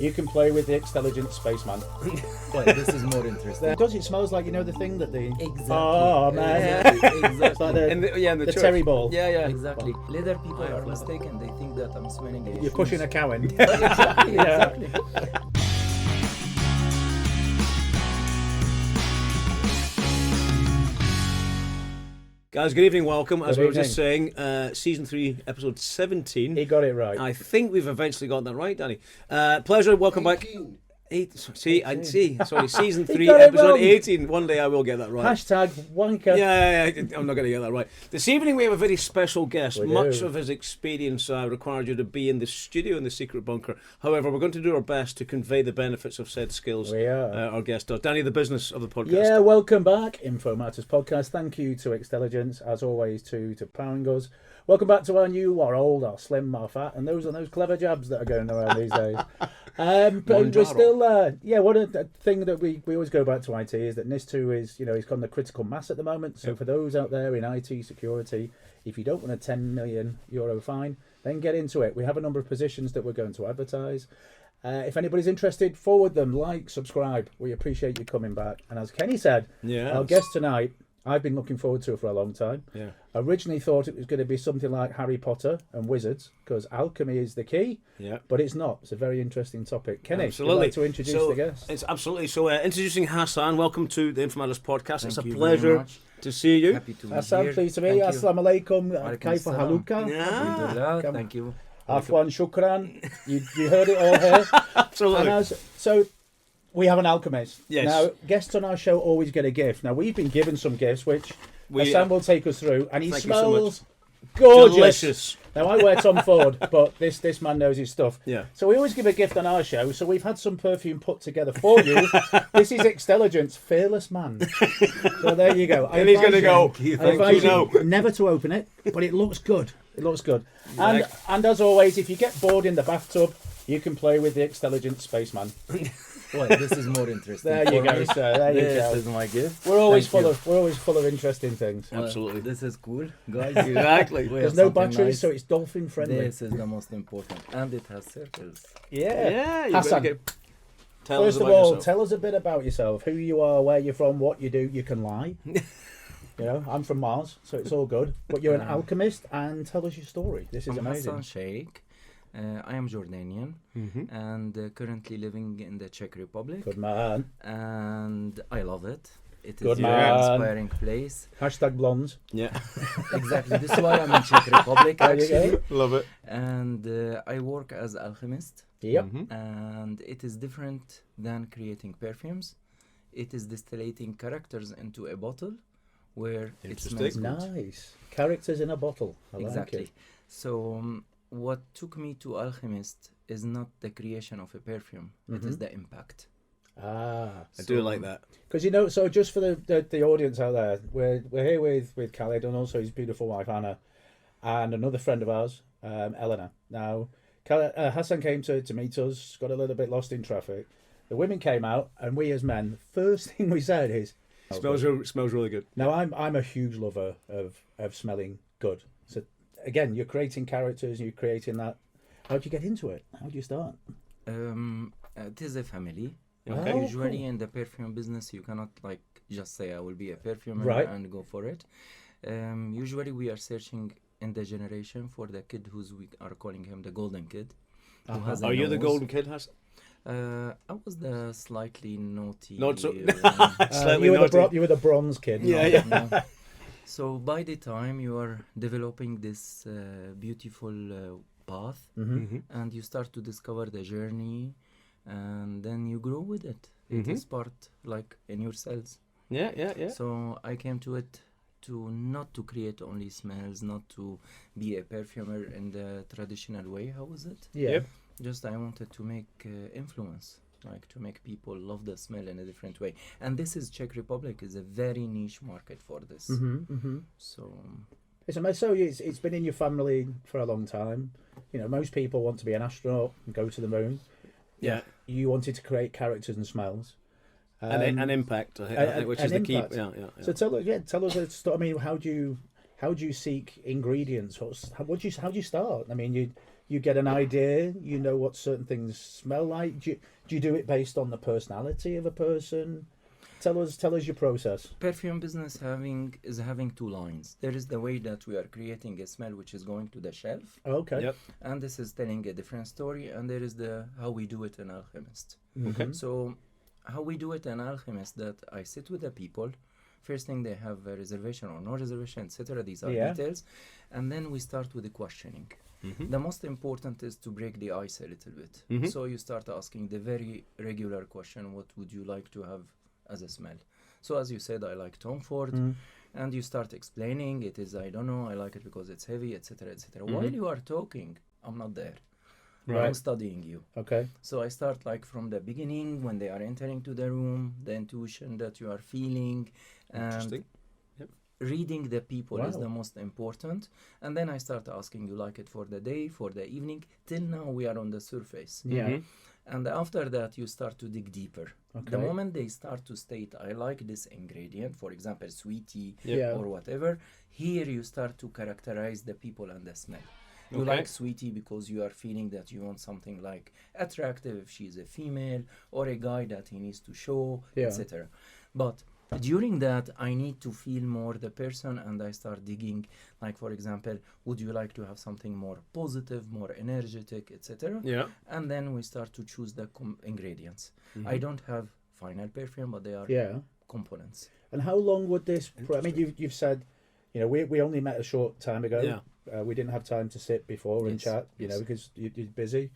You can play with the Extelligent Spaceman. Well, this is more interesting. Does it smells like, the thing that the... Exactly. Oh, man. Exactly. It's like the Terry ball. Yeah. Exactly. Leather people are mistaken. They think that I'm smelling a You're pushing a cow in. Exactly. Yeah. Exactly. Guys, good evening, welcome. As Good we were just evening. saying, Season 3, Episode 17. He got it right. I think we've eventually got that right, Danny. Pleasure, welcome back. Sorry, Season 3, got it Episode wrong. 18. One day I will get that right. Hashtag wanker. Yeah, I'm not going to get that right. This evening we have a very special guest. We Much do. of his experience required you to be in the studio in the secret bunker. However, we're going to do our best to convey the benefits of said skills. We are. Our guest does. Danny, the business of the podcast. Yeah, welcome back, Info Matters Podcast. Thank you to Extelligence, as always, to powering us. Welcome back to our new, our old, our slim, our fat, and those clever jabs that are going around these days. But we're still, one of the thing that we always go back to IT is that NIS2 is, he's got the critical mass at the moment. So for those out there in IT security, if you don't want a €10 million fine, then get into it. We have a number of positions that we're going to advertise. If anybody's interested, forward them, like, subscribe. We appreciate you coming back. And as Kenny said, our guest tonight, I've been looking forward to it for a long time. Yeah. Originally thought it was going to be something like Harry Potter and wizards, because alchemy is the key. Yeah. But it's not. It's a very interesting topic. Kenny, would you like to introduce the guest? It's absolutely. So introducing Hassan. Welcome to the Info Matters Podcast. It's a Thank you pleasure very much. to see you. Happy to be Hassan, here. pleased to meet you. Thank Assalamu alaikum. Kaifa haluka. Yeah. Thank you. Afwan shukran. You heard it all here. Absolutely. So we have an alchemist. Yes. Now, guests on our show always get a gift. Now, we've been given some gifts, which Hassan will take us through, and he Thank you so smells gorgeous. Delicious. Now, I wear Tom Ford, but this man knows his stuff. Yeah. So we always give a gift on our show, so we've had some perfume put together for you. This is Extelligence, Fearless Man. So there you go. And he's going to go, I advise you never to open it, but it looks good. It looks good. And as always, if you get bored in the bathtub, you can play with the Extelligent Spaceman. Well, this is more interesting. There you go, sir. There you go. This is my gift. We're always Thank you. full of interesting things. Well, Absolutely. This is cool, guys. Exactly. We There's have no something batteries, nice. so it's dolphin friendly. This is the most important, and it has circles. Yeah. You Hassan, better tell us first of about all, yourself. tell us a bit about yourself. Who you are, where you're from, what you do. You can lie. I'm from Mars, so it's all good. But you're an alchemist, and tell us your story. This is I'm amazing. Hassan Šejk. I am Jordanian and currently living in the Czech Republic. Good man. And I love it. It is Good a man. very inspiring place. Hashtag blondes. Yeah. Exactly. This is why I'm in Czech Republic, There you actually. go. Love it. And I work as alchemist. Yep. And it is different than creating perfumes. It is distillating characters into a bottle where it smells good. Nice. Characters in a bottle. I Exactly. like it. So what took me to alchemist is not the creation of a perfume. It is the impact. Ah. I do like that. Because, so just for the audience out there, we're here with Khalid and also his beautiful wife, Anna, and another friend of ours, Eleanor. Now, Hassan came to meet us, got a little bit lost in traffic. The women came out, and we as men, the first thing we said is... Smells really good. Now, I'm a huge lover of smelling good. So, again, you're creating characters, you're creating that. How do you get into it? How do you start? It is a family. Okay. Usually cool. in the perfume business, you cannot just say I will be a perfumer and go for it. Usually we are searching in the generation for the kid we are calling him the golden kid. Who has a Are you the nose. golden kid, Hassan? I was the slightly naughty. Not so- one. You were the bronze kid. No. So by the time you are developing this beautiful path, and you start to discover the journey, and then you grow with it. It is part in your cells. Yeah. So I came to it to not to create only smells, not to be a perfumer in the traditional way. How was it? Yeah. Yep. Just I wanted to make influence, to make people love the smell in a different way. And this is Czech Republic is a very niche market for this. So it's been in your family for a long time. Most people want to be an astronaut and go to the moon. Yeah. You wanted to create characters and smells. An impact, I think, which is the key. Yeah. So tell us. I mean, how do you seek ingredients? How do you start? I mean, you get an idea, you know what certain things smell like. Do you do it based on the personality of a person? Tell us your process. Perfume business is having two lines. There is the way that we are creating a smell which is going to the shelf. Okay. Yep. And this is telling a different story. And there is the how we do it in Alchemist. Okay. So how we do it in Alchemist, that I sit with the people. First thing, they have a reservation or no reservation, etc. These are details. And then we start with the questioning. The most important is to break the ice a little bit. So you start asking the very regular question, what would you like to have as a smell? So as you said, I like Tom Ford. And you start explaining, it is, I don't know, I like it because it's heavy, etc., etc. While you are talking, I'm not there. Right. I'm studying you. Okay. So I start like from the beginning, when they are entering to the room, the intuition that you are feeling, and reading the people is the most important. And then I start asking, you like it for the day, for the evening? Till now we are on the surface. And after that you start to dig deeper. The moment they start to state, I like this ingredient, for example sweetie or whatever, here you start to characterize the people and the smell. You like sweetie because you are feeling that you want something like attractive if she's a female, or a guy that he needs to show, etc. But during that, I need to feel more the person, and I start digging. Like, for example, would you like to have something more positive, more energetic, etc.? Yeah. And then we start to choose the ingredients. I don't have final perfume, but they are components. And how long would this? I mean, you've said, you know, we only met a short time ago. Yeah. We didn't have time to sit before and chat, you know, because you're busy.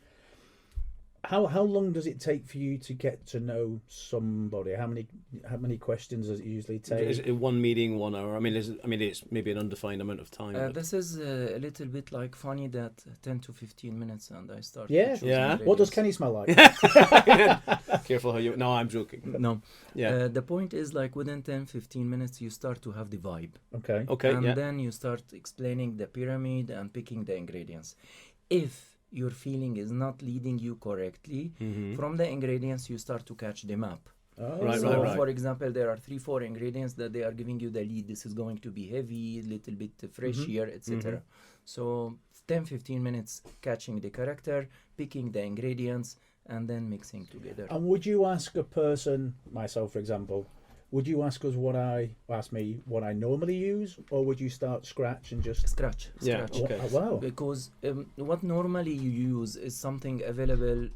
How long does it take for you to get to know somebody? How many questions does it usually take? Is it one meeting, 1 hour? I mean, it's maybe an undefined amount of time. This is a little bit like funny that 10 to 15 minutes, and I start. What does Kenny smell like? Careful how you. No, I'm joking. No. The point is, like, within 10-15 minutes, you start to have the vibe. Okay. And then you start explaining the pyramid and picking the ingredients. If your feeling is not leading you correctly, from the ingredients you start to catch the map. Right. For example, there are 3-4 ingredients that they are giving you the lead. This is going to be heavy, a little bit freshier, etc. So 10-15 minutes catching the character, picking the ingredients, and then mixing together. And would you ask a person, myself for example, would you ask me what I normally use, or would you start scratch and just scratch? Okay. Wow. Because what normally you use is something available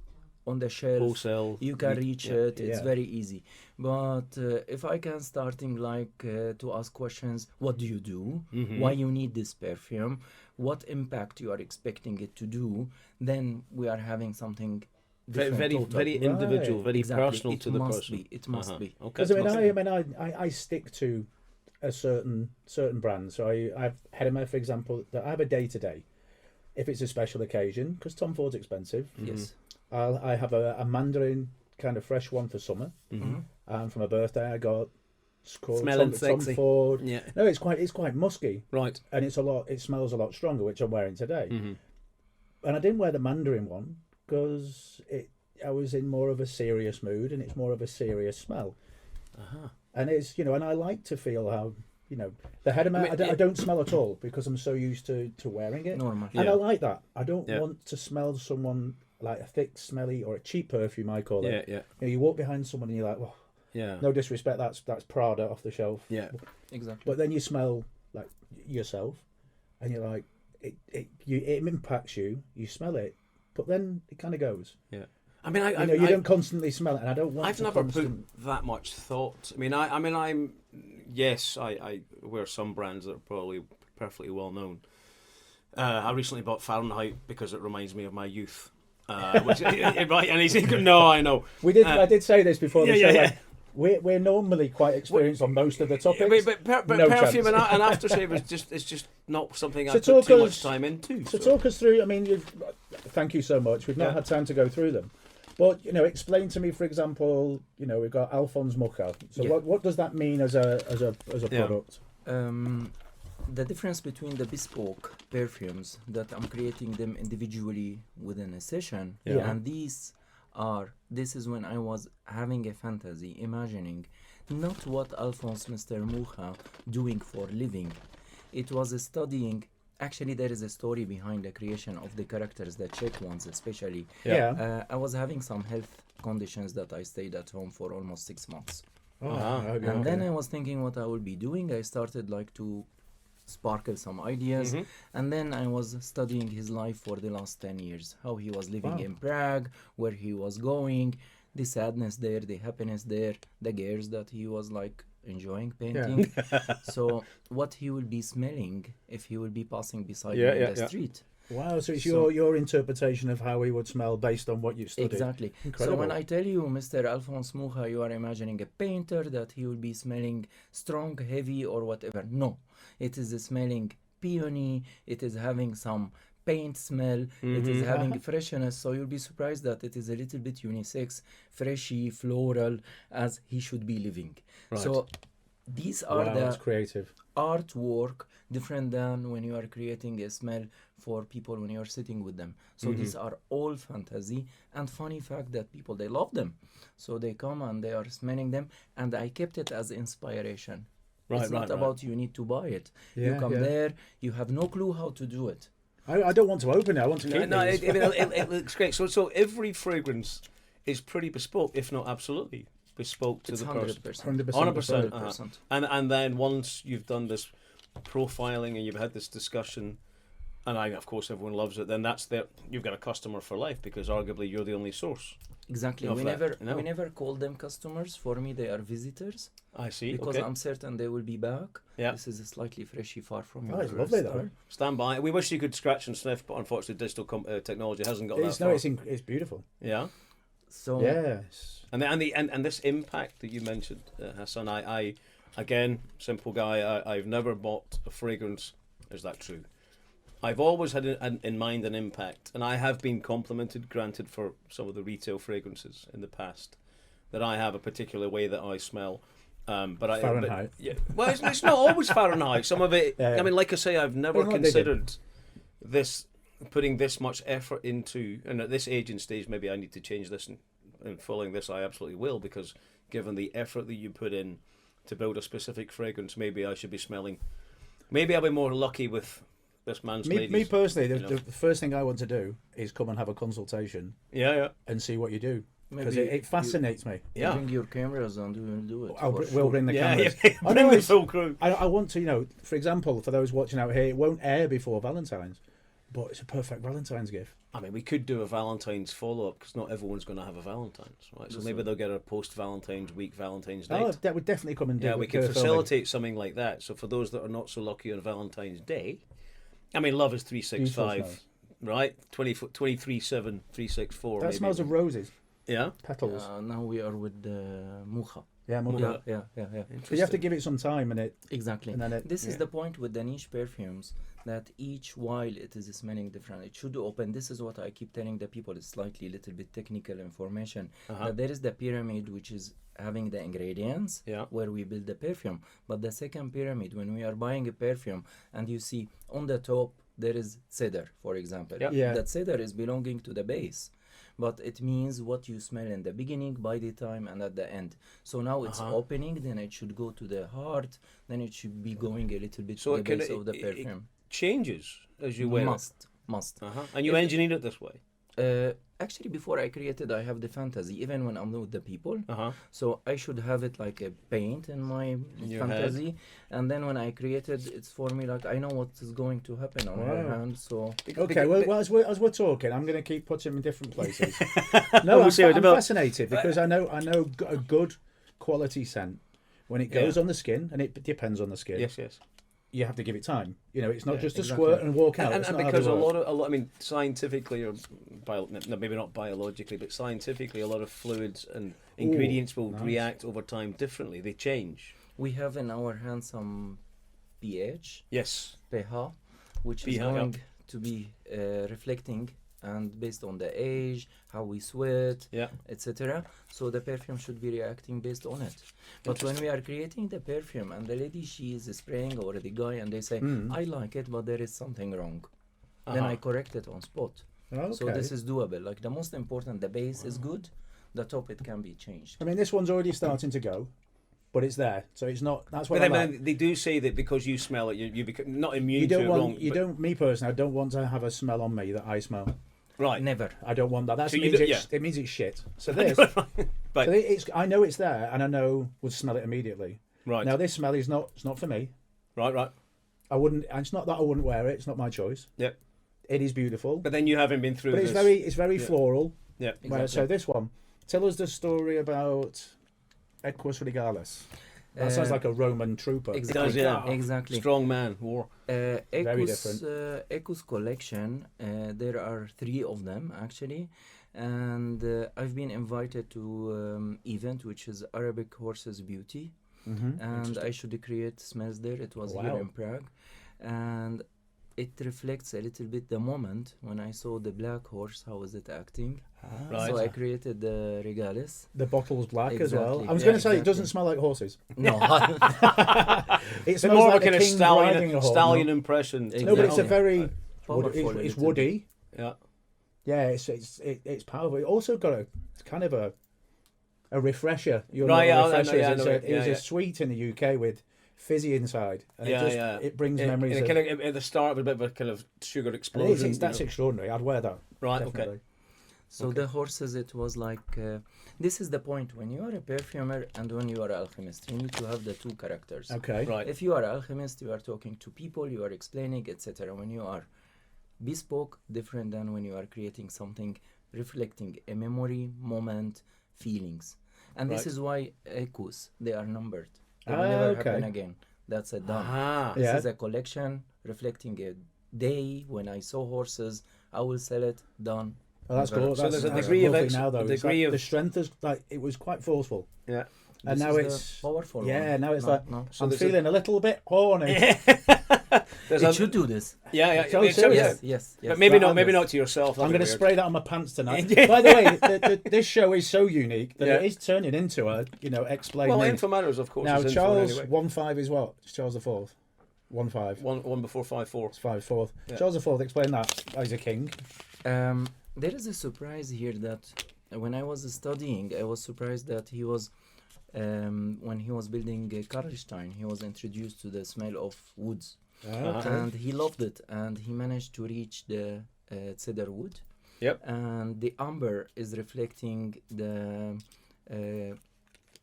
on the shelf. Wholesale. You can reach it. It's very easy. But if I can starting like to ask questions, what do you do? Why you need this perfume? What impact you are expecting it to do? Then we are having something. Very individual, very personal to the person. It must be. Okay. Because I stick to a certain brand. So I've Hedema, for example, that I have a day-to-day. If it's a special occasion, because Tom Ford's expensive. Yes. I have a Mandarin kind of fresh one for summer. And for my birthday, I got smelling sexy. Tom Ford. Yeah. No, it's quite musky. Right. And it smells a lot stronger, which I'm wearing today. And I didn't wear the Mandarin one, because I was in more of a serious mood, and it's more of a serious smell. And it's, you know, and I like to feel how, you know, the Hedema, I don't smell at all, because I'm so used to wearing it. Normal. And I like that. I don't want to smell someone like a thick, smelly, or a cheap perfume, I call it. You know, you walk behind someone and you're like, well, no disrespect, that's Prada off the shelf. Yeah, exactly. But then you smell like yourself, and you're like, it impacts you. You smell it, but then it kind of goes. Yeah. I mean, you don't constantly smell it, and I don't want. I've never put that much thought. I mean, I wear some brands that are probably perfectly well known. I recently bought Fahrenheit because it reminds me of my youth. Right, and he's no, I know. I did say this before the show. Like, we're normally quite experienced on most of the topics. But perfume and aftershave is just not something I put too much time into. So talk us through. I mean, thank you so much. We've not had time to go through them. But, you know, explain to me, for example, you know, we've got Alphonse Mucha. So what does that mean as a product? The difference between the bespoke perfumes that I'm creating them individually within a session, and this is when I was having a fantasy, imagining not what Alphonse Mr. Mucha doing for living. It was studying Actually, there is a story behind the creation of the characters, the Czech ones especially. Yeah. I was having some health conditions that I stayed at home for almost 6 months. Oh, okay. And then I was thinking what I will be doing. I started like to sparkle some ideas, and then I was studying his life for the last 10 years, how he was living in Prague, where he was going, the sadness there, the happiness there, the girls that he was like enjoying painting. So what he will be smelling if he will be passing beside me in the street. Wow, so it's your interpretation of how he would smell based on what you studied. Exactly. Incredible. So when I tell you, Mr. Alphonse Mucha, you are imagining a painter that he will be smelling strong, heavy, or whatever. No, it is smelling peony. It is having some paint smell. It is having freshness. So you'll be surprised that it is a little bit unisex, freshy, floral, as he should be living. Right. So these are that's the creative artwork, different than when you are creating a smell for people when you are sitting with them. So these are all fantasy, and funny fact that people, they love them. So they come and they are smelling them, and I kept it as inspiration. It's not about you need to buy it. You come there, you have no clue how to do it. I don't want to open it. I want to keep these. It looks great. So every fragrance is pretty bespoke, if not absolutely bespoke to It's the 100%. person. 100%. 100%. And then once you've done this profiling and you've had this discussion, and of course everyone loves it, then you've got a customer for life, because arguably you're the only source. Exactly. We never call them customers. For me, they are visitors. I see. Because I'm certain they will be back. Yeah. This is a slightly freshy, far from Oh, your it's lovely style. though. Stand by. We wish you could scratch and sniff, but unfortunately digital technology hasn't got that far. It's beautiful. Yeah. So Yes. And this impact that you mentioned, Hassan, I again, simple guy, I've never bought a fragrance. Is that true? I've always had in mind an impact, and I have been complimented, granted, for some of the retail fragrances in the past, that I have a particular way that I smell. But Fahrenheit. Well, it's not always Fahrenheit. Some of it, I mean, like I say, I've never considered this, putting this much effort into, and at this age and stage, maybe I need to change this, and following this, I absolutely will, because given the effort that you put in to build a specific fragrance, maybe I should be smelling. Maybe I'll be more lucky with this man's ladies. Me personally, the first thing I want to do is come and have a consultation. Yeah. And see what you do, because Maybe it fascinates me. you bring your cameras and we'll do it. We'll bring the cameras. Bring the full crew. I want to, for example, for those watching out here, it won't air before Valentine's, but it's a perfect Valentine's gift. I mean, we could do a Valentine's follow-up, because not everyone's going to have a Valentine's, right? So maybe they'll get a post-Valentine's week Valentine's date. Oh, that would definitely come and do. Yeah, we could facilitate something like that. So for those that are not so lucky on Valentine's Day, I mean, love is 365, right? 23/7, 364. That maybe. smells of roses. Yeah. Petals. Now we are with the Mucha. Yeah, Mucha. Yeah. But you have to give it some time, and Exactly. And then This is the point with the niche perfumes, that each while it is smelling different, it should open. This is what I keep telling the people. It's slightly little bit technical information. That there is the pyramid, which is having the ingredients where we build the perfume. But the second pyramid, when we are buying a perfume and you see on the top there is cedar, for example. That cedar is belonging to the base. But it means what you smell in the beginning, by the time, and at the end. So now it's opening, then it should go to the heart, then it should be going a little bit to the base of the perfume. It changes as you wear it. Must. And you engineer it this way. Actually, before I created, I have the fantasy, even when I'm with the people. So I should have it like a paint in my fantasy. And then when I created, it's for me like I know what is going to happen on her hand. So okay, well as we're talking, I'm going to keep putting them in different places. No, I'm fascinated, because I know a good quality scent, when it goes on the skin, and it depends on the skin. Yes. You have to give it time. It's not just a squirt and walk out. And because a lot, I mean, scientifically, or maybe not biologically, but scientifically, a lot of fluids and ingredients will react over time differently. They change. We have in our hands some pH. Yes. pH, which is going to be reflecting, and based on the age, how we sweat, etc. So the perfume should be reacting based on it. But when we are creating the perfume and the lady, she is spraying, or the guy, and they say, I like it, but there is something wrong. Then I correct it on spot. Okay. So this is doable. Like the most important, the base is good, the top it can be changed. I mean, this one's already starting to go, but it's there. So it's not. That's what But I then like. they do say that because you smell it, you become not immune You to don't it. want. Wrong, You but- don't. Me personally, I don't want to have a smell on me that I smell. Right. Never. I don't want that. That So you means do- it means it's shit. So this. But So it's. I know it's there, and I know would smell it immediately. right. Now this smell is not. It's not for me. Right. I wouldn't. And it's not that I wouldn't wear it. It's not my choice. Yep. It is beautiful, But then you haven't been through. but this. it's very Yeah. floral. Yeah. Right, so this one, tell us the story about Equus Regalis. That sounds like a Roman trooper. It Exactly. does, yeah. Exactly. Strong man. War. Ecus, Ecus collection. There are 3 of them actually, and I've been invited to event which is Arabic Horses Beauty, and I should create smells there. It was here in Prague, and it reflects a little bit the moment when I saw the black horse. How was it acting? Right. So I created the Regalis. The bottle's black as well. Exactly. I was Yeah, going to say it exactly. doesn't smell like horses. No, It It's smells more like of a kind a of king riding a stallion horse. impression. Exactly. No, but it's a Yeah. very powerful. it's little woody. Yeah. Yeah, it's powerful. It also got it's kind of a refresher. You're Right, not yeah, I know, refreshers. yeah, I It's know a- it. it was Yeah, a yeah. sweet in the UK with fizzy inside, and Yeah, it brings It- memories. it Of, kind of, at the start of a bit of a kind of sugar and explosion. that's you know. extraordinary. I'd wear that. Right. Definitely. Okay. So the horses, it was like, this is the point. When you are a perfumer and when you are an alchemist, you need to have the 2 characters. Okay. Right. If you are alchemist, you are talking to people, you are explaining, etc. When you are bespoke, different than when you are creating something reflecting a memory, moment, feelings. And this Right. is why ecus, they are numbered. They Ah, will never okay. happen again. That's a done. Ah. This Yeah. is a collection reflecting a day when I saw horses. I will sell it. Done. Oh, that's Never. cool. So That's, there's a that's degree of lovely ex- now, though. a It's degree like of- the strength is like it was quite forceful, Yeah. and This now is the it's powerful. yeah. one. Now it's No, like no. So I'm there's a- feeling a little bit horny. There's It a- should do this. Yeah. Yeah. So It's- serious. Yes. But maybe Right, not. I'm Maybe just- not to yourself. I'm That'd be going to weird. spray that on my pants tonight. By the way, this show is so unique that Yeah. it is turning into a explain. Well, me. info matters, of course. Now is info Charles anyway. 1-5 is what? It's Charles the Fourth. 1-5. One before 5-4. It's 5-4. Yeah. Charles the Fourth. Explain that. Oh, he's a king. There is a surprise here that when I was studying, I was surprised that he was, when he was building Karlstein, he was introduced to the smell of woods. Okay. And he loved it, and he managed to reach the cedar wood. Yep. And the amber is reflecting the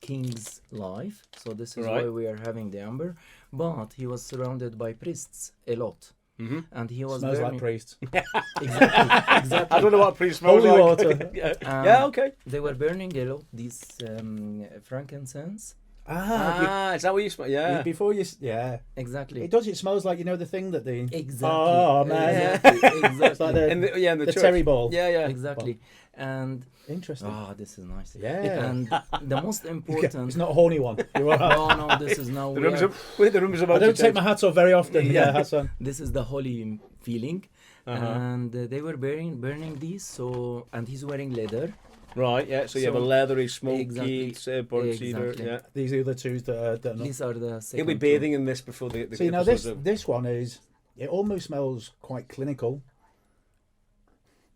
king's life. So this is why Right. we are having the amber. But he was surrounded by priests a lot. Mm-hmm. And he was Smells like burning- priests. exactly. I don't know what priest smells Holy like. water. yeah. Um, Yeah. Okay. They were burning a lot these frankincense. Is that what you smell? Yeah. Before you, yeah, Exactly. it does. It smells like the thing that the Exactly. Oh man, Exactly. It's like the, And the the church. Terry ball. Yeah. Yeah. Exactly. And Interesting. this is nice. Yeah. And the most important. It's not a horny one. You're all right. No, this is now. The we room's are- the room's about I don't to take change. my hat off very often. Yeah, Hassan. This is the holy feeling, Uh-huh. and they were burning these. So, and he's wearing leather. Right. Yeah. So you have a So- leathery, smoky, Exactly. burnt cedar. Exactly. Yeah. These are the twos that are not. These are the He'll second be two. bathing in this before the See, now episodes this one is. It almost smells quite clinical.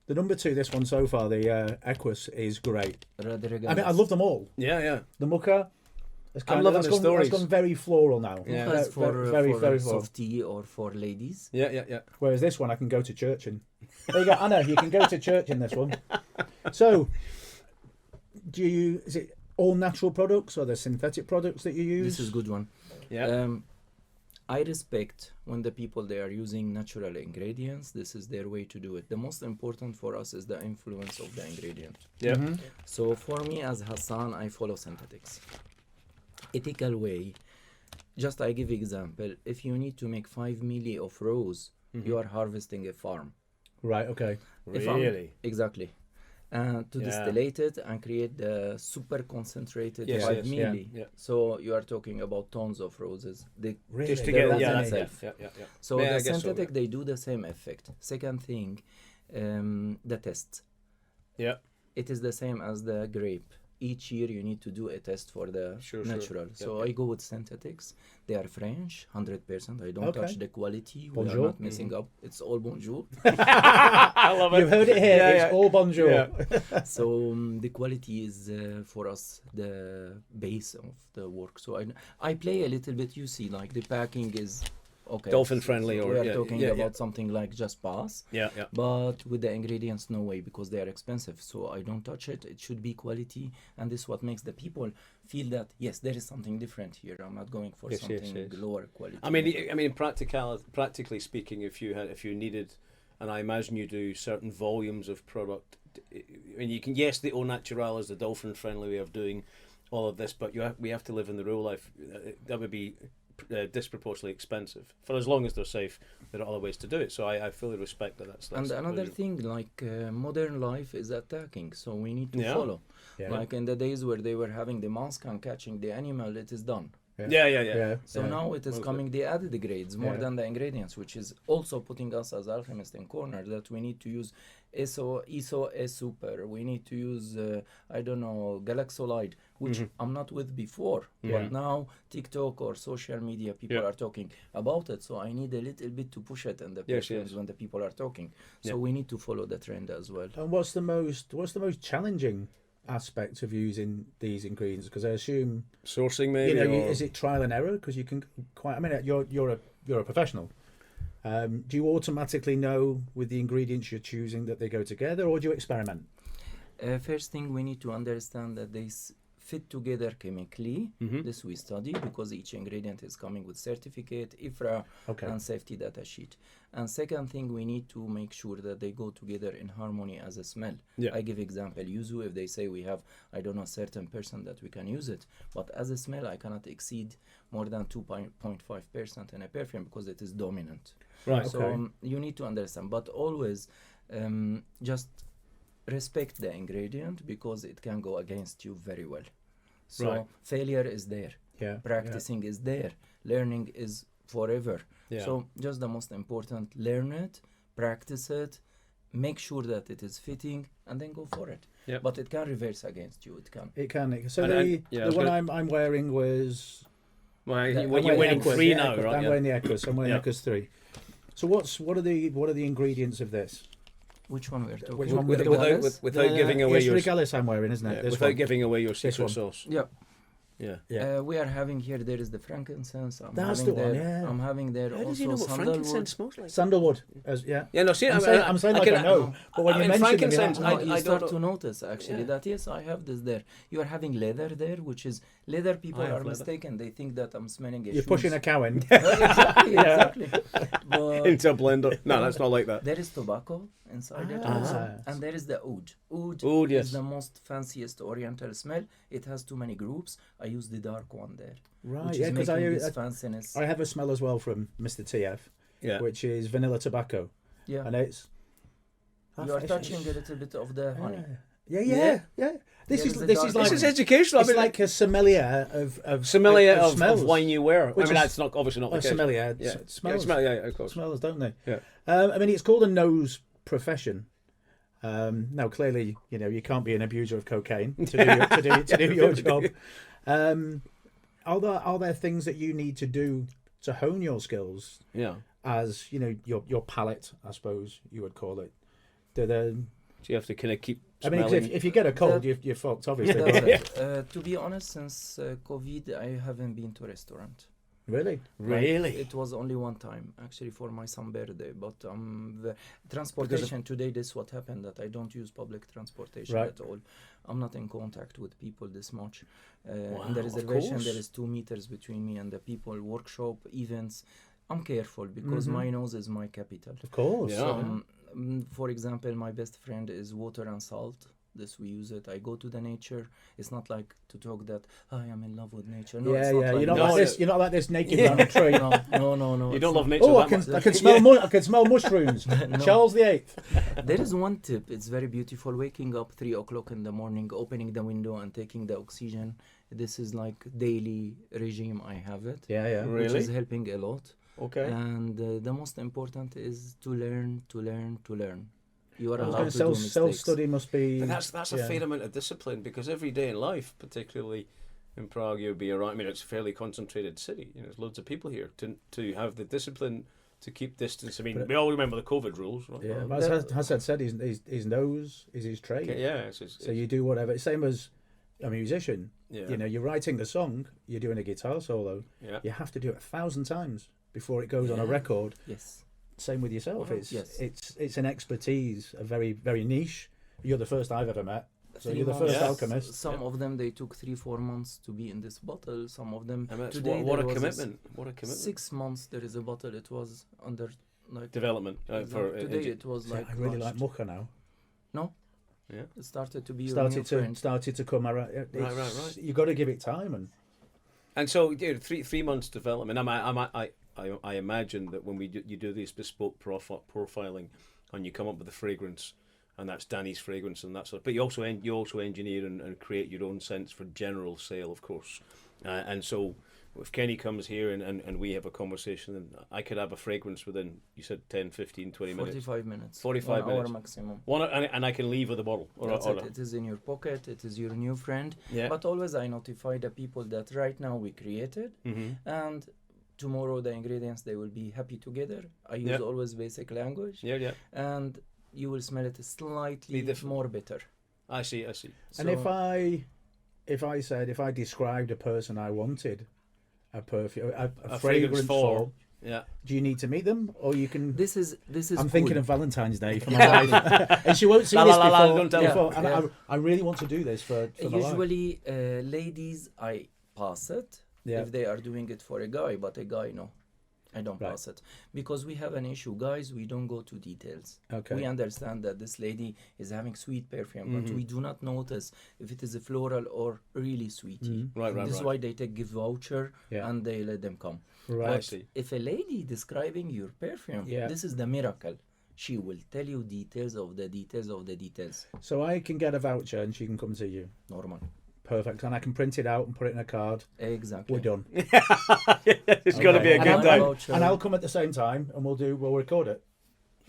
The number 2, this one so far, the Equus, is great. I mean, I love them all. Yeah. Yeah. The Mucka. I'm loving the stories. It's gone very floral now. Yeah. That's for very floral. soft tea or for ladies. Yeah. Yeah. Yeah. Whereas this one, I can go to church in. There you go, Anna. You can go to church in this one. So, is it all natural products or the synthetic products that you use? This is good one. Yeah. I respect when the people they are using natural ingredients. This is their way to do it. The most important for us is the influence of the ingredient. Yeah. Mm-hmm. So for me as Hassan, I follow synthetics. Ethical way. Just I give example. If you need to make 5 milli of rose, you are harvesting a farm. Right. Okay. If I'm- Really? Exactly. To Yeah. distillate it and create the super concentrated Yes, 5 yes, milli. yeah. So you are talking about tons of roses. Really? Just to The get rose yeah, in that's itself. it. Yeah. So Yeah, I the guess so, synthetic, yeah. they do the same effect. Second thing, the test. Yeah. It is the same as the grape. each year you need to do a test for the natural. So I go with synthetics. They are French, 100%. I don't touch the quality. We are not messing up. It's all bonjour. I love it. You've heard it here. It's all bonjour. Yeah. So the quality is for us the base of the work. So I play a little bit. You see, like the packing is okay. Dolphin friendly, so or we are talking about something like just pass. Yeah. But with the ingredients, no way, because they are expensive. So I don't touch it. It should be quality, and this is what makes the people feel that yes, there is something different here. I'm not going for something lower quality. I mean, practically speaking, if you needed, and I imagine you do certain volumes of product. I mean, you can the au naturel is the dolphin friendly way of doing all of this, but we have to live in the real life. That would be disproportionately expensive. For as long as they're safe, there are other ways to do it. So I fully respect that. That's and another thing, like modern life is attacking, so we need to follow. Yeah. Like in the days where they were having the mask and catching the animal, it is done. So now it is coming the added grades more than the ingredients, which is also putting us as alchemists in corner, that we need to use ISO S super, we need to use galaxolide, which I'm not with before, but now TikTok or social media people are talking about it, so I need a little bit to push it in the perfumes when the people are talking. So we need to follow the trend as well. And what's the most challenging aspect of using these ingredients? Because I assume sourcing, maybe, is it trial and error? Because you can you're a professional. Do you automatically know with the ingredients you're choosing that they go together, or do you experiment? First thing, we need to understand that they fit together chemically. This we study, because each ingredient is coming with certificate, IFRA, and safety data sheet. And second thing, we need to make sure that they go together in harmony as a smell. I give example, yuzu, if they say we have, certain percent that we can use it, but as a smell, I cannot exceed more than 2.5% in a perfume because it is dominant. Right. So you need to understand, but always just respect the ingredient, because it can go against you very well. So failure is there. Practicing is there. Learning is forever. So just the most important, learn it, practice it, make sure that it is fitting, and then go for it. But it can reverse against you. It can. So the one I'm wearing was... Well, you're wearing 3 now, right? I'm wearing the Echoes. I'm wearing Echoes 3. So what are the ingredients of this? Which one we're talking? Which one? Without giving away your... It's Regalis I'm wearing, isn't it? Without giving away your secret sauce. We are having here, there is the frankincense. That's the one, I'm having there How also does he know what frankincense smells like? Sandalwood. I'm saying like I know. But when you mention frankincense, you start to notice actually that yes, I have this there. You are having leather there, which is leather. People are mistaken. They think that I'm smelling a You're pushing a cow in. Exactly. But into a blender. No, that's not like that. there is tobacco inside it also, and there is the oud. Oud is the most fanciest oriental smell. It has too many groups. I use the dark one there. Right, which is because making this fanciness. I have a smell as well from Mr. TF, which is vanilla tobacco. And it's... You are touching a little bit of the honey. Yeah. This is educational. It's like a sommelier of wine you wear. That's not obviously not the case. Sommelier. Smells. Of course. Smells, don't they? It's called a nose profession. Now, clearly, you can't be an abuser of cocaine to do your job. Are there things that you need to do to hone your skills? As your palate, I suppose you would call it. Do you have to kind of keep smelling? I mean, if you get a cold, you're fucked, obviously. To be honest, since COVID, I haven't been to a restaurant. Really? It was only one time, actually, for my son's birthday. But the transportation today, this is what happened, that I don't use public transportation at all. I'm not in contact with people this much. In the reservation, there is 2 meters between me and the people. Workshop, events. I'm careful because my nose is my capital. Of course. For example, my best friend is water and salt. This we use it. I go to the nature. It's not like to talk that I am in love with nature. No, it's not like you're not like this. You're not like this naked around a tree. No. You don't love nature. Oh, I can smell. I can smell mushrooms. Charles VIII. There is one tip. It's very beautiful. Waking up 3 o'clock in the morning, opening the window and taking the oxygen. This is like daily regime. I have it. Really? Which is helping a lot. Okay. And the most important is to learn. You are I was allowed going to to do say mistakes. self-study must be... But that's a yeah. fair amount of discipline, because every day in life, particularly in Prague, you'll be around. I mean, it's a fairly concentrated city. You know, there's loads of people here. To have the discipline to keep distance. I mean, we all remember the COVID rules, right? Yeah, but as Hassan said, his nose is his trade. Okay, yeah. So you do whatever. Same as a musician. Yeah. You know, you're writing a song, you're doing a guitar solo. Yeah. You have to do it 1,000 times before it goes on a record. Yes. Same with yourself. Wow. It's an expertise, a very, very niche. You're the first I've ever met. So you're the first Yes. alchemist. Some of them, they took 3-4 months to be in this bottle. Some of them And that's today what a there was commitment. What a commitment. 6 months there is a bottle. It was under like Development for today it was See, like I really like launched. Mucha now. No. Yeah. It started to be your new friend. started to come around. Right. You got to give it time, And so, yeah, three months development. I imagine that when you do this bespoke profiling, and you come up with a fragrance, and that's Danny's fragrance and that sort. But you also engineer and create your own scents for general sale, of course. And so, if Kenny comes here and we have a conversation, and I could have a fragrance within, you said 10, 15, 20 minutes. 45 minutes. 45 1 hour minutes. maximum. And I can leave with a bottle. That's it. It is in your pocket. It is your new friend. Yeah. But always I notify the people that right now we created, and tomorrow the ingredients, they will be happy together. I use always basic language. Yeah. And you will smell it slightly more bitter. I see. And if I described a person I wanted a perfume, a fragrance for, yeah. do you need to meet them, or you can? This is. I'm thinking of Valentine's Day for my wife, and she won't see this before. Don't tell her. And I really want to do this for my wife. Usually, ladies, I pass it if they are doing it for a guy, but a guy, no. I don't pass it, because we have an issue, guys. We don't go to details. Okay. We understand that this lady is having sweet perfume, but we do not notice if it is a floral or really sweetie. Right. This is why they take gift voucher and they let them come. Right. But if a lady describing your perfume, this is the miracle. She will tell you details of the details of the details. So I can get a voucher and she can come to you. Normal. Perfect. And I can print it out and put it in a card. Exactly. We're done. It's got to be a good time. And I'll come at the same time and we'll record it.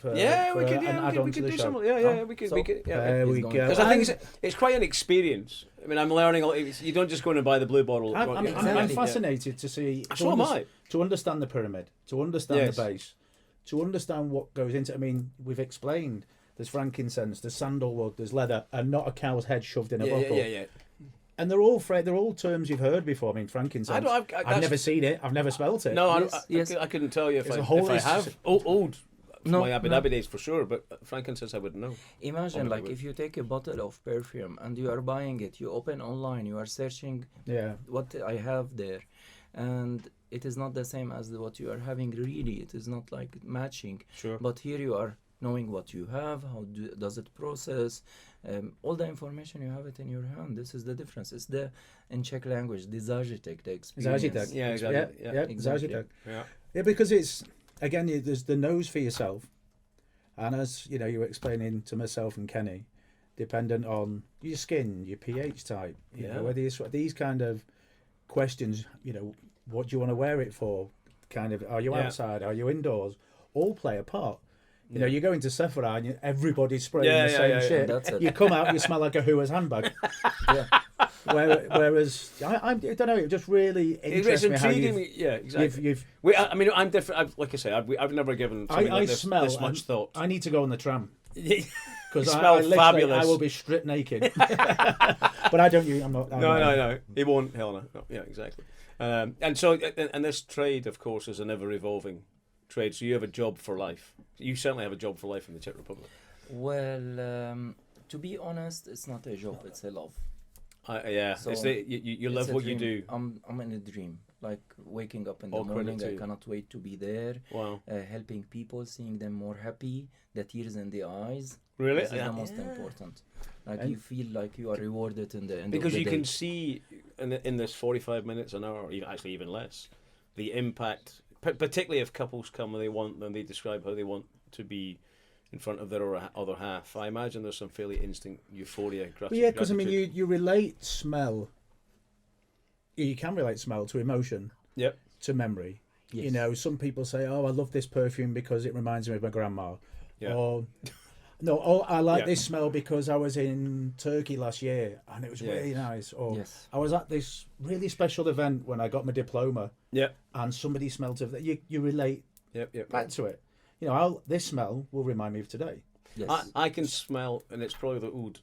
We could do something. Yeah, we could. There we go. Because I think it's quite an experience. I mean, I'm learning a lot. You don't just go in and buy the blue bottle. I'm fascinated to see. So am I. To understand the pyramid, to understand the base, to understand what goes into. I mean, we've explained. There's frankincense, there's sandalwood, there's leather, and not a cow's head shoved in a bottle. Yeah. And they're all terms you've heard before. I mean, frankincense. I've never seen it. I've never smelt it. No, yes. I couldn't tell you if I have. My Abu Dhabi days for sure, but frankincense I wouldn't know. Imagine, like, if you take a bottle of perfume and you are buying it, you open online, you are searching what I have there, and it is not the same as what you are having. Really, it is not like matching. Sure. But here you are knowing what you have, how does it process, all the information, you have it in your hand. This is the difference. It's the, in Czech language, the zažitek, the experience. Zažitek. Yeah, exactly. Yeah, exactly. Zažitek. Yeah, because it's, again, there's the nose for yourself. And as, you know, you were explaining to myself and Kenny, dependent on your skin, your pH type, you know, whether these kind of questions, you know, what do you want to wear it for? Kind of, are you outside? Are you indoors? All play a part. You know, you go into Sephora and everybody's spraying the same shit. That's it. You come out, you smell like a Hoover's handbag. Whereas, I don't know, it just really interests me how exactly. I mean, I'm different. Like I say, I've never given something like this much thought. I need to go on the tram. Because I fabulous. I will be stripped naked. But I don't use. I'm not. No. He won't. Hell no. Yeah, exactly. And so, and this trade, of course, is an ever-evolving trade. So you have a job for life. You certainly have a job for life in the Czech Republic. Well, to be honest, it's not a job; it's a love. So you love what you do. I'm in a dream, like waking up in the morning. I cannot wait to be there. Wow. Helping people, seeing them more happy, the tears in the eyes. Really, this is the most important. Like, you feel like you are rewarded in the end because of the you day. can see in this 45 minutes, an hour, or even less, the impact. Particularly if couples come and they describe how they want to be in front of their other half. I imagine there's some fairly instant euphoria. Yeah, because I mean, you relate smell. You can relate smell to emotion. Yep. To memory. Yes. You know, some people say, "Oh, I love this perfume because it reminds me of my grandma," or No, oh, I like Yeah. this smell because I was in Turkey last year and it was Yeah. really nice. Or Yes. I was at this really special event when I got my diploma Yeah. and somebody smelled of that. You relate Yep. back to it. You know, this smell will remind me of today. Yes. I can smell, and it's probably the oud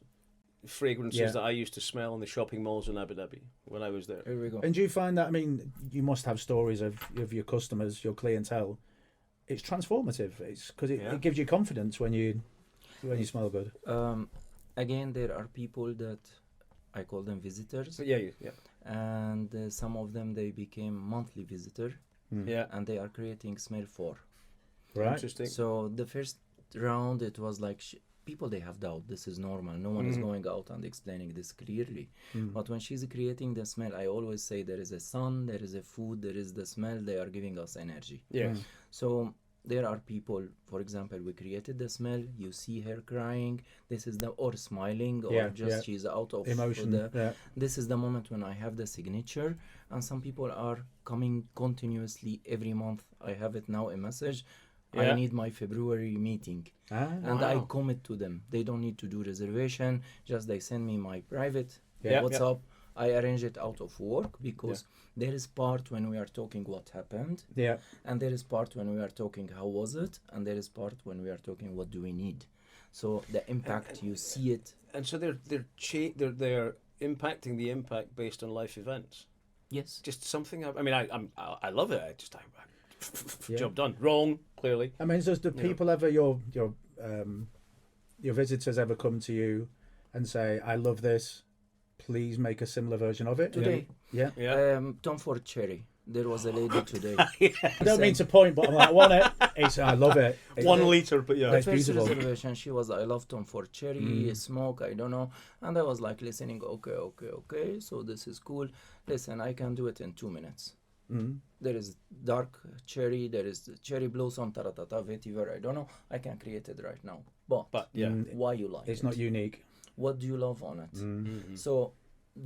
fragrances Yeah. that I used to smell in the shopping malls in Abu Dhabi when I was there. Here we go. And do you find that, I mean, you must have stories of your customers, your clientele. It's transformative. It's because Yeah. it gives you confidence when you smell good. Again, there are people that I call them visitors, But yeah. and some of them they became monthly visitor, Yeah. and they are creating smell for. Right. Interesting. So the first round, it was like people they have doubt. This is normal. No one is going out and explaining this clearly. But when she's creating the smell, I always say there is a sun, there is a food, there is the smell. They are giving us energy. Yeah. So there are people, for example, we created the smell. You see her crying. This is or smiling, or Yeah, just yeah. she's out of Emotion. Yeah. This is the moment when I have the signature, and some people are coming continuously every month. I have it now a message. I Yeah. need my February meeting, and Wow. I commit to them. They don't need to do reservation. Just they send me my private Yeah. WhatsApp. I arrange it out of work because there is part when we are talking what happened, Yeah. and there is part when we are talking how was it, and there is part when we are talking what do we need. So the impact you see it. And so they're impacting the impact based on life events. Yes. Just something. I love it. Yeah. Job done. Wrong, clearly. I mean, do people ever your visitors ever come to you and say, "I love this. Please make a similar version of it"? Today, Yeah. Tom Ford Cherry. There was a lady today. I don't mean to point, but I'm like, I want it. I love it. It's 1 liter, but yeah. The It's first beautiful. reservation, she was, I love Tom Ford Cherry, smoke, I don't know. And I was like listening, okay, so this is cool. Listen, I can do it in 2 minutes. There is dark cherry, there is cherry blossom, taratata, vetiver, I don't know. I can create it right now. But yeah. why you like It's it? not unique. What do you love on it? So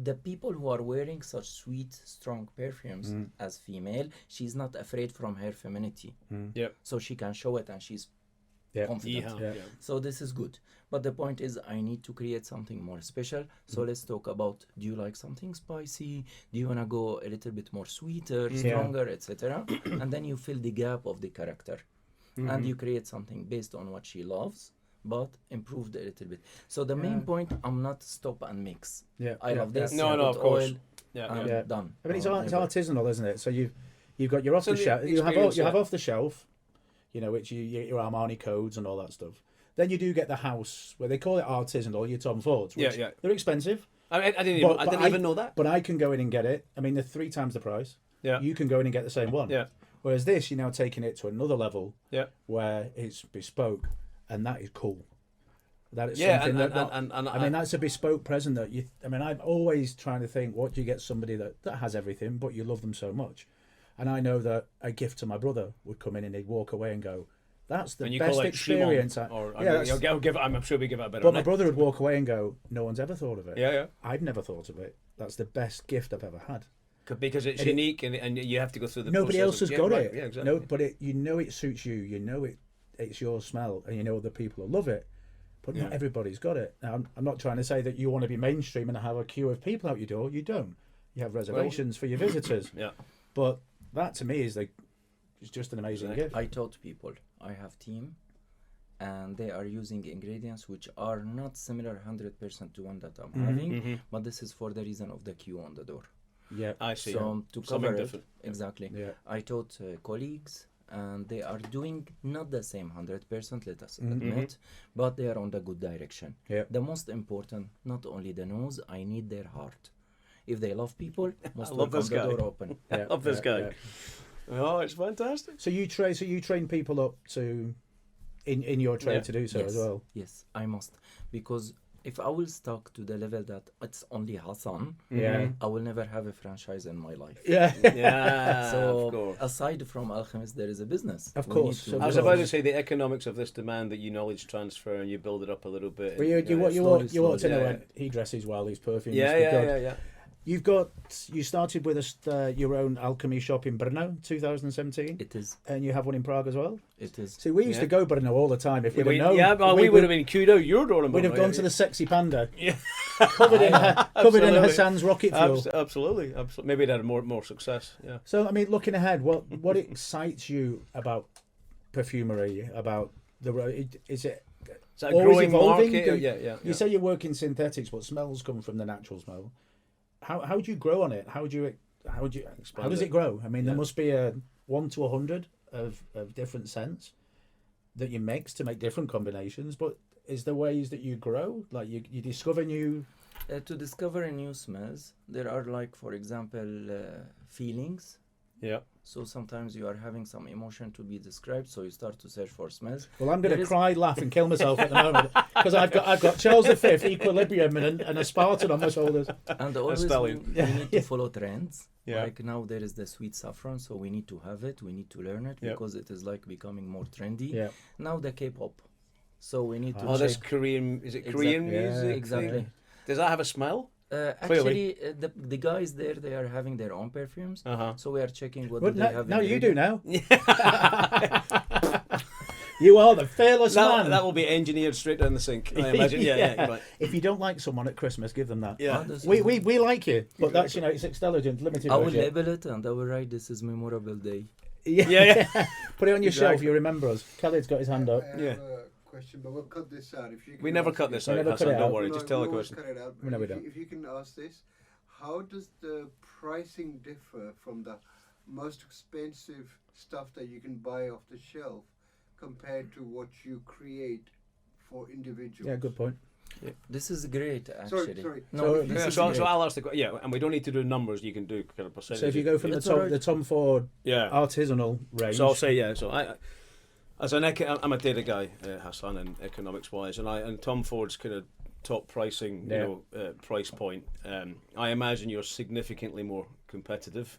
the people who are wearing such sweet, strong perfumes as female, she's not afraid from her femininity. Yep. So she can show it and she's confident. Yeah. So this is good. But the point is I need to create something more special. So let's talk about, do you like something spicy? Do you want to go a little bit more sweeter, stronger, etc.? And then you fill the gap of the character. And you create something based on what she loves, but improved a little bit. So the main point, I'm not stop and mix. Yeah. I love this. No, I of put course. oil, Yeah. done. I mean, it's Never. artisanal, isn't it? So you've got your off the So shelf. the You have experience, off the shelf, which you get your Armani codes and all that stuff. Then you do get the house where they call it artisanal. Your Tom Fords, which Yeah. they're expensive. I didn't even know that. But I can go in and get it. I mean, they're 3 times the price. Yeah. You can go in and get the same one. Yeah. Whereas this, you're now taking it to another level. Yeah. Where it's bespoke, and that is cool. That is Yeah, something and I mean, that's a bespoke present that you. I mean, I'm always trying to think, what do you get somebody that has everything, but you love them so much? And I know that a gift to my brother would come in and he'd walk away and go, "That's the and you best call it experience." I'm sure we give it a better But my name. brother would walk away and go, "No one's ever thought of it. Yeah. I've never thought of it. That's the best gift I've ever had." Because it's unique and you have to go through the Nobody process else has of- got right, it. Yeah, exactly. No, but it suits you. You know it's your smell, and you know other people will love it. But not everybody's got it. Now, I'm not trying to say that you want to be mainstream and have a queue of people out your door. You don't. You have reservations for your visitors. Yeah. But that to me is it's just an amazing gift. I taught people, I have team, and they are using ingredients which are not similar 100% to one that I'm having, but this is for the reason of the queue on the door. Yeah, I see. So to Something cover it, different. exactly. Yeah. I taught colleagues, and they are doing not the same 100%, let us admit, but they are on the good direction. Yeah. The most important, not only the nose, I need their heart. If they love people, most love welcome this the guy. door open. Yeah, Love this guy. yeah. Oh, it's fantastic. So you train people up to in your trade Yeah. to do so Yes. as well. Yes, I must. Because if I will stuck to the level that it's only Hassan, Yeah. I will never have a franchise in my life. Yeah. Yeah, So of course. aside from Alchemist, there is a business. Of We course. need So to I was Of about course. to say the economics of this demand that you knowledge transfer and you build it up a little bit. Well, you slowly, walked in yeah, and went, he dresses well, he's perfumes. Yeah, he's yeah, good. yeah. You started with your own alchemy shop in Brno, 2017. It is. And you have one in Prague as well. It is. See, we used to go Brno all the time. If we'd have known, we would have been queued out your door. We'd have gone to the Sexy Panda. Yeah. covered in Hassan's rocket fuel. Absolutely. Maybe it had more success. Yeah. So, I mean, looking ahead, what excites you about perfumery? About is it a always growing evolving? market? Yeah. You say you work in synthetics, but smells come from the natural smell. How do you grow on it? How does it grow? I mean, there must be a 1 to 100 of different scents that you mix to make different combinations. But is there ways that you grow? Like you discover new. To discover new smells, there are like, for example, feelings. Yeah. So sometimes you are having some emotion to be described, so you start to search for smells. Well, I'm going to cry, laugh, and kill myself at the moment because I've got Charles V, Equilibrium, and a Spartan on my shoulders. And always we need to follow trends. Yeah. Like now there is the sweet saffron, so we need to have it. We need to learn it because it is like becoming more trendy. Yeah. Now the K-pop, so we need to. Oh, that's Korean. Is it Korean music? Exactly. Does that have a smell? Actually, the guys there, they are having their own perfumes. So we are checking what they have. No, you do now. You are the fearless man. That will be engineered straight down the sink, I imagine. Yeah. Right. If you don't like someone at Christmas, give them that. Yeah. We like you, but that's it's Extelligent Limited. I will label it and I will write this is memorable day. Yeah. Put it on your shelf. You remember us. Khalid's got his hand up. Yeah. Question, but we'll cut this out. If you can we never cut this out. Don't worry. Just tell the question. Cut it out. No, we don't. If you can ask this, how does the pricing differ from the most expensive stuff that you can buy off the shelf compared to what you create for individuals? Yeah, good point. Yeah. This is great, actually. Sorry. No, so I'll ask the question. Yeah, and we don't need to do numbers. You can do kind of percentage. So if you go from the Tom Ford artisanal range. So I'll say So I'm a data guy, Hassan, and economics wise, and Tom Ford's kind of top pricing, price point. I imagine you're significantly more competitive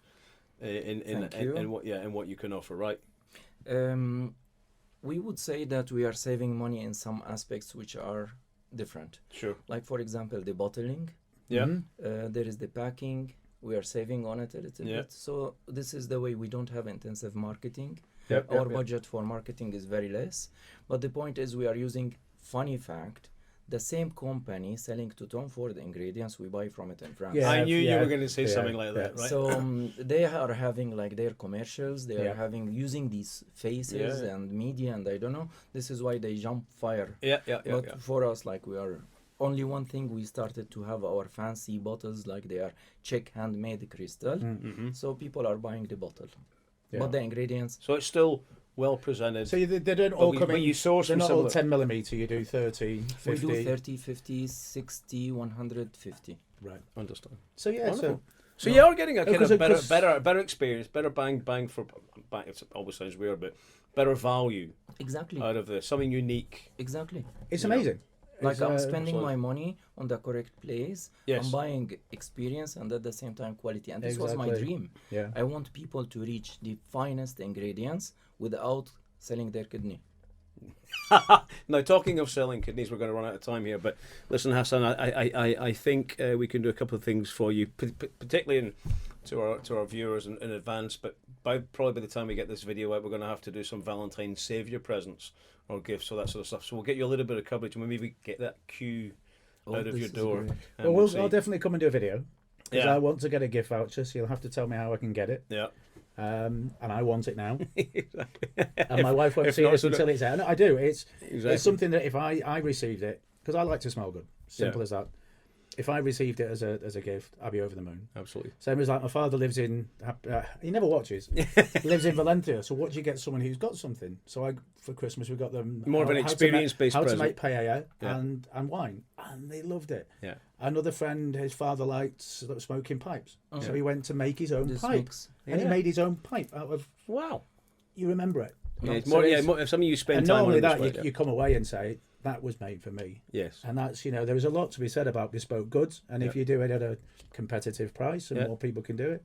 in what you can offer, right? We would say that we are saving money in some aspects which are different. Sure. Like for example, the bottling. Yeah. There is the packing. We are saving on it a little bit. So this is the way we don't have intensive marketing. Our budget for marketing is very less. But the point is we are using, funny fact, the same company selling to Tom Ford ingredients we buy from it in France. Yeah, I knew you were going to say something like that, right? So they are having like their commercials, they are using these faces and media and I don't know. This is why they jump fire. But for us, like we are only one thing, we started to have our fancy bottles like they are Czech handmade crystal. So people are buying the bottle. But the ingredients. So it's still well presented. So they don't all come in. You source they're from not all 10mm. You do 30, 50. We do 30, 50, 60, 150. Right. Understand. So So you are getting a kind of better experience, better bang for bang. It always sounds weird, but better value. Exactly. Out of this, something unique. Exactly. It's amazing. Like I'm spending my money on the correct place. Yes. I'm buying experience and at the same time quality. And this was my dream. Yeah. I want people to reach the finest ingredients without selling their kidney. Now, talking of selling kidneys, we're going to run out of time here. But listen, Hassan, I think we can do a couple of things for you, particularly to our viewers in advance. But probably by the time we get this video out, we're going to have to do some Valentine's Saviour presents or gifts, all that sort of stuff. So we'll get you a little bit of coverage and maybe get that queue out of your door. Well, I'll definitely come and do a video because I want to get a gift voucher. So you'll have to tell me how I can get it. Yeah. And I want it now. Exactly. And my wife won't see it until it's out. No, I do. It's something that if I received it, because I like to smell good, simple as that. If I received it as a gift, I'd be over the moon. Absolutely. Same as like my father lives in, he never watches, lives in Valencia. So what do you get someone who's got something? So for Christmas we got them more of an experience-based present. How to make paella and wine, and they loved it. Yeah. Another friend, his father liked smoking pipes, so he went to make his own pipe, and he made his own pipe out of. Wow. You remember it? Yeah, it's more something you spend and time on. And not only that, you come away and say, that was made for me. Yes. And that's, there is a lot to be said about bespoke goods. And if you do it at a competitive price and more people can do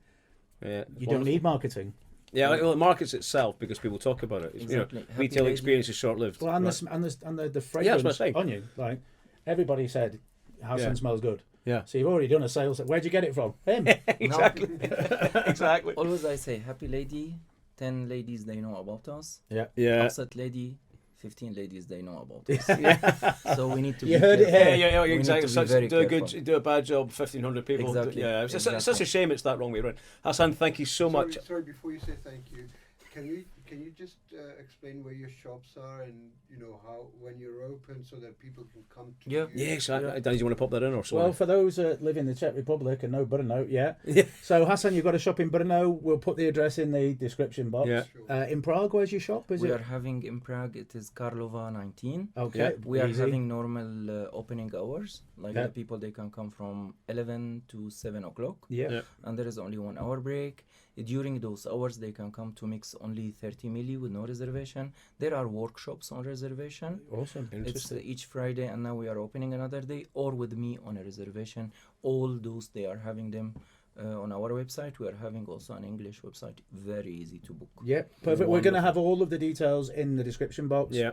it, you don't need marketing. Yeah, well, it markets itself because people talk about it. Exactly. Retail experience is short-lived. Well, and the fragrance on you. Like, everybody said, Hassan smells good. Yeah. So you've already done a sales. Where'd you get it from? Him. Exactly. Exactly. Always I say happy lady, 10 ladies they know about us. Yeah. Yeah. Upset lady, 15 ladies they know about us. Yeah. So we need to You be heard it careful. here. Yeah, We need exactly. to be very Do a careful. do a bad job. 1,500 people. Exactly. Yeah, it's Exactly. such a shame it's that wrong way around. Hassan, thank you so much. Sorry, before you say thank you, can you just explain where your shops are and how when you're open so that people can come to Yeah. you? Yes, Danny, do you want to pop that in or so? Well, for those that live in the Czech Republic and know Brno, yeah. Yeah. So Hassan, you've got a shop in Brno. We'll put the address in the description box. Yeah. Sure. In Prague, where's your shop? Is We it? are having in Prague, it is Karlova 19. Okay. Yeah. We are easy. having normal opening hours. Like Yeah. the people, they can come from 11 to 7 o'clock. Yeah. Yeah. And there is only 1 hour break. During those hours, they can come to mix only 30 milli with no reservation. There are workshops on reservation. Awesome. It's each Friday, and now we are opening another day, or with me on a reservation. All those, they are having them on our website. We are having also an English website. Very easy to book. Yeah, perfect. We're going to Wonderful. have all of the details in the description box. Yeah.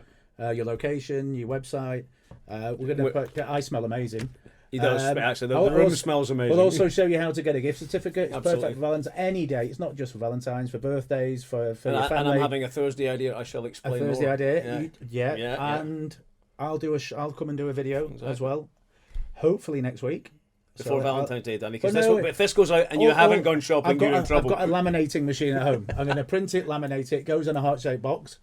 Your location, your website. We're going to put. I smell amazing. He does. Actually, the room smells amazing. We'll also show you how to get a gift certificate. It's Absolutely. perfect for Valentine's any day. It's not just for Valentine's, for birthdays, for your and family. I'm having a Thursday idea. I shall a explain Thursday more. idea. Yeah. Yeah. And I'll do I'll come and do a video as well. Hopefully next week. Before So, Valentine's Day, Danny. Because Well, no, if this goes out and you haven't gone shopping, I've got you're in trouble. I've got a laminating machine at home. I'm going to print it, laminate it, goes in a heart-shaped box,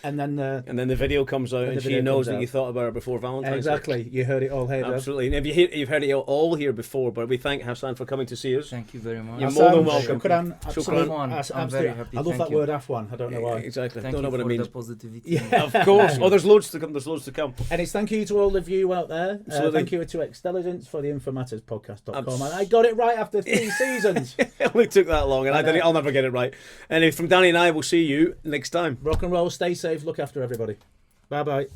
and then And then the video comes out, And and the she video knows comes that out. you thought about her before Valentine's Day. exactly. You heard it all here. Dov. Absolutely. And you've heard it all here before, but we thank Hassan for coming to see us. Thank you very much. You're Hassan, more than welcome. Shukran. Shukran. Absolute- Afwan, abs- I'm absolute- very happy. I love Thank that you. word Afwan. I don't know why. Exactly. Thank Don't know you what it for means. the positivity. Yeah. Of course. Oh, there's loads to come. There's loads to come. And it's thank you to all of you out there. Absolutely. Thank you to Extelligence for the infomatterspodcast.com. And I got it right after 3 seasons. It only took that long, and I know. I'll never get it right. Anyway, from Danny and I, we'll see you next time. Rock and roll, stay safe, look after everybody. Bye bye.